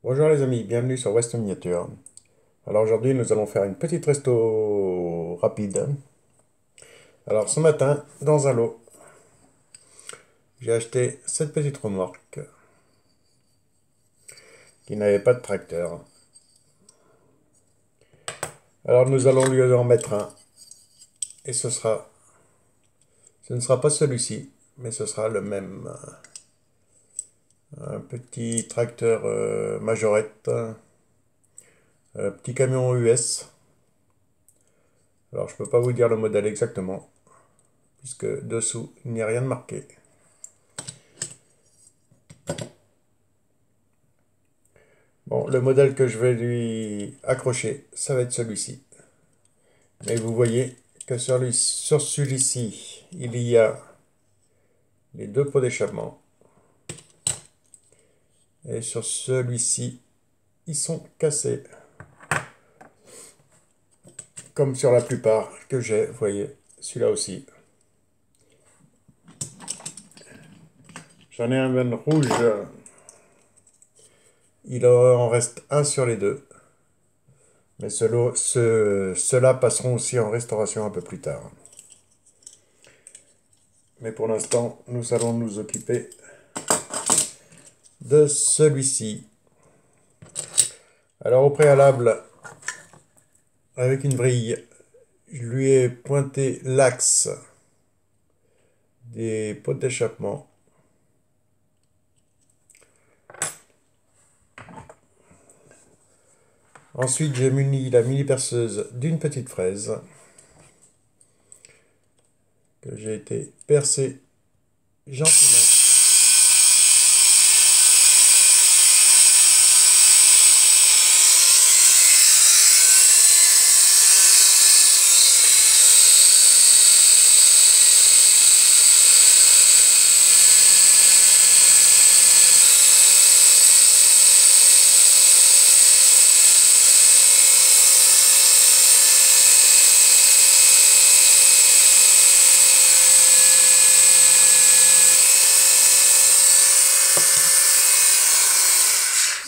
Bonjour les amis, bienvenue sur West Miniature. Alors aujourd'hui nous allons faire une petite resto rapide. Alors ce matin, dans un lot, j'ai acheté cette petite remorque qui n'avait pas de tracteur. Alors nous allons lui en mettre un et ce ne sera pas celui-ci, mais ce sera le même. Un petit tracteur majorette, petit camion US. Alors je peux pas vous dire le modèle exactement, puisque dessous il n'y a rien de marqué. Bon, le modèle que je vais lui accrocher, ça va être celui-ci. Mais vous voyez que sur celui-ci, il y a les deux pots d'échappement. Et sur celui-ci, ils sont cassés. Comme sur la plupart que j'ai, vous voyez, celui-là aussi. J'en ai un même rouge. Il en reste un sur les deux. Mais ceux-là passeront aussi en restauration un peu plus tard. Mais pour l'instant, nous allons nous occuper de celui-ci. Alors au préalable, avec une vrille, je lui ai pointé l'axe des pots d'échappement. Ensuite, j'ai muni la mini perceuse d'une petite fraise que j'ai été percer gentiment.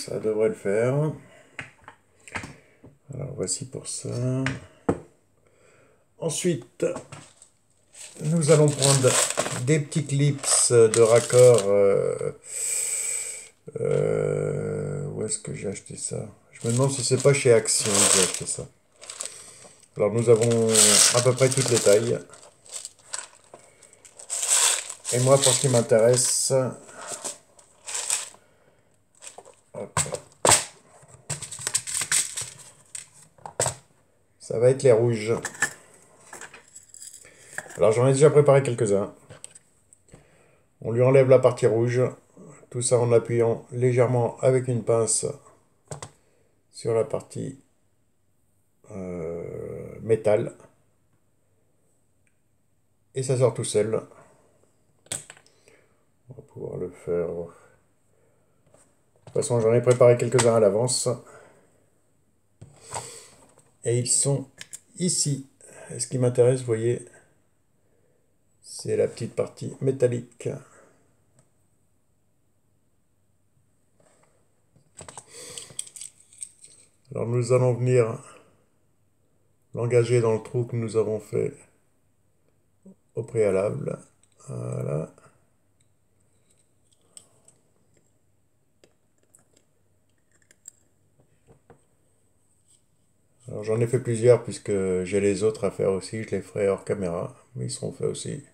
Ça devrait le faire. Alors voici pour ça. Ensuite, nous allons prendre des petits clips de raccord. Où est-ce que j'ai acheté ça? Je me demande si c'est pas chez Action que j'ai acheté ça. Alors nous avons à peu près toutes les tailles. Et moi, pour ce qui m'intéresse, ça va être les rouges. Alors j'en ai déjà préparé quelques-uns. On lui enlève la partie rouge. Tout ça en appuyant légèrement avec une pince sur la partie métal. Et ça sort tout seul. On va pouvoir le faire. De toute façon, j'en ai préparé quelques-uns à l'avance. Et ils sont ici. Et ce qui m'intéresse, vous voyez, c'est la petite partie métallique. Alors nous allons venir l'engager dans le trou que nous avons fait au préalable. Voilà. Alors j'en ai fait plusieurs puisque j'ai les autres à faire aussi. Je les ferai hors caméra, mais ils seront faits aussi.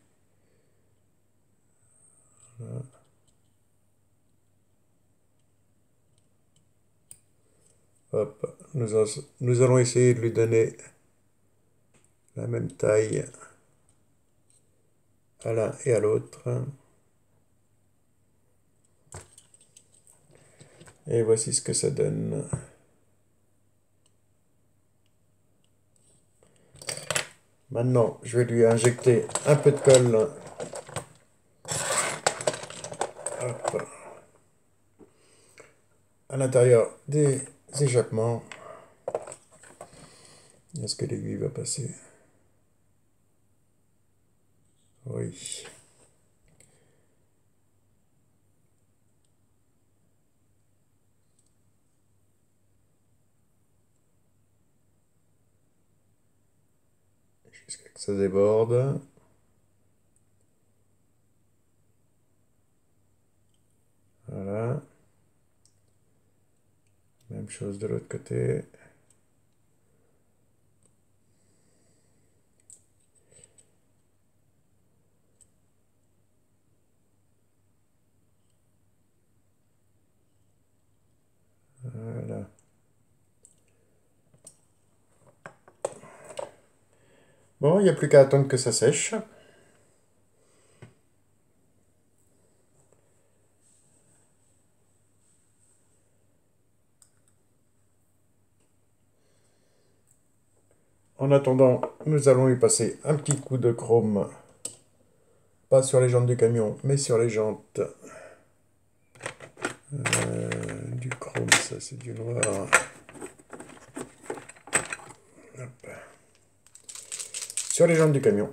Voilà. Hop. Nous allons essayer de lui donner la même taille à l'un et à l'autre. Et voici ce que ça donne. Maintenant, je vais lui injecter un peu de colle. Hop, à l'intérieur des échappements. Est-ce que l'aiguille va passer? Oui. jusqu'à ce que ça déborde. Voilà. Même chose de l'autre côté. Voilà. Bon, il n'y a plus qu'à attendre que ça sèche. En attendant, nous allons y passer un petit coup de chrome. Pas sur les jantes du camion, mais sur les jantes. Du chrome, ça c'est du noir. Hop. Sur les jantes du camion.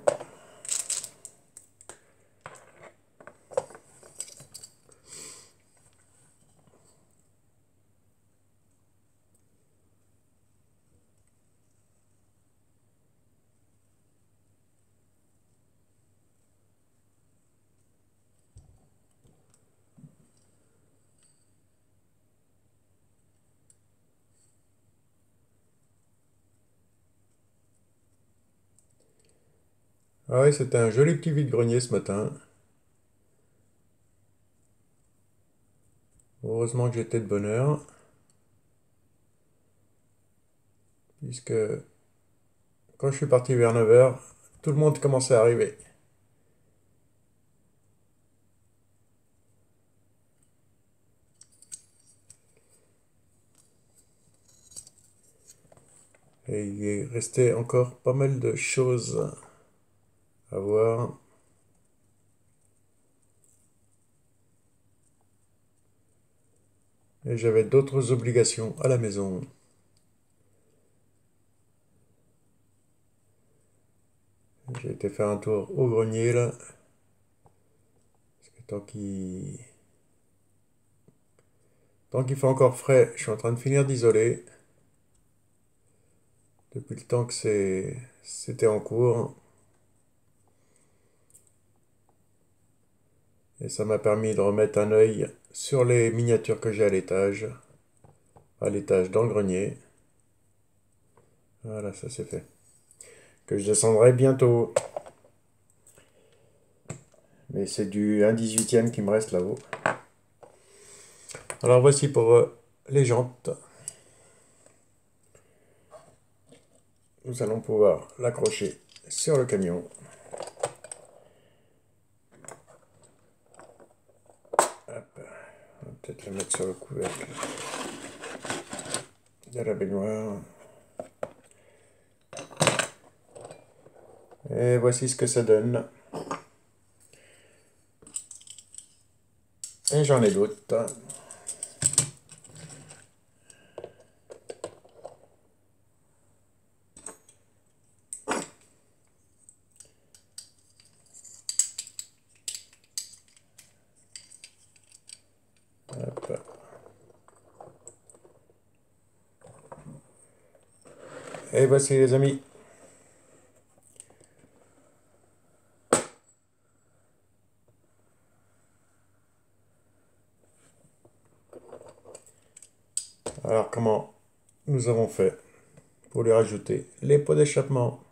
Ah oui, c'était un joli petit vide-grenier ce matin. Heureusement que j'étais de bonne heure. Puisque quand je suis parti vers 9 h, tout le monde commençait à arriver. Et il est resté encore pas mal de choses à voir. Et j'avais d'autres obligations à la maison. J'ai été faire un tour au grenier là. Parce que tant qu'il fait encore frais, je suis en train de finir d'isoler. Depuis le temps que c'était en cours. Et ça m'a permis de remettre un œil sur les miniatures que j'ai à l'étage. À l'étage dans le grenier. Voilà, ça c'est fait. Que je descendrai bientôt. Mais c'est du 1/18e qui me reste là-haut. Alors voici pour les jantes. Nous allons pouvoir l'accrocher sur le camion. Hop. On va peut-être le mettre sur le couvercle de la baignoire. Et voici ce que ça donne. Et j'en ai d'autres. Hop. Et voici les amis. Alors comment nous avons fait pour lui rajouter les pots d'échappement?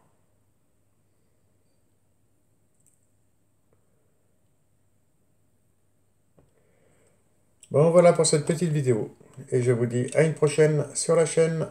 Bon voilà pour cette petite vidéo. Et je vous dis à une prochaine sur la chaîne.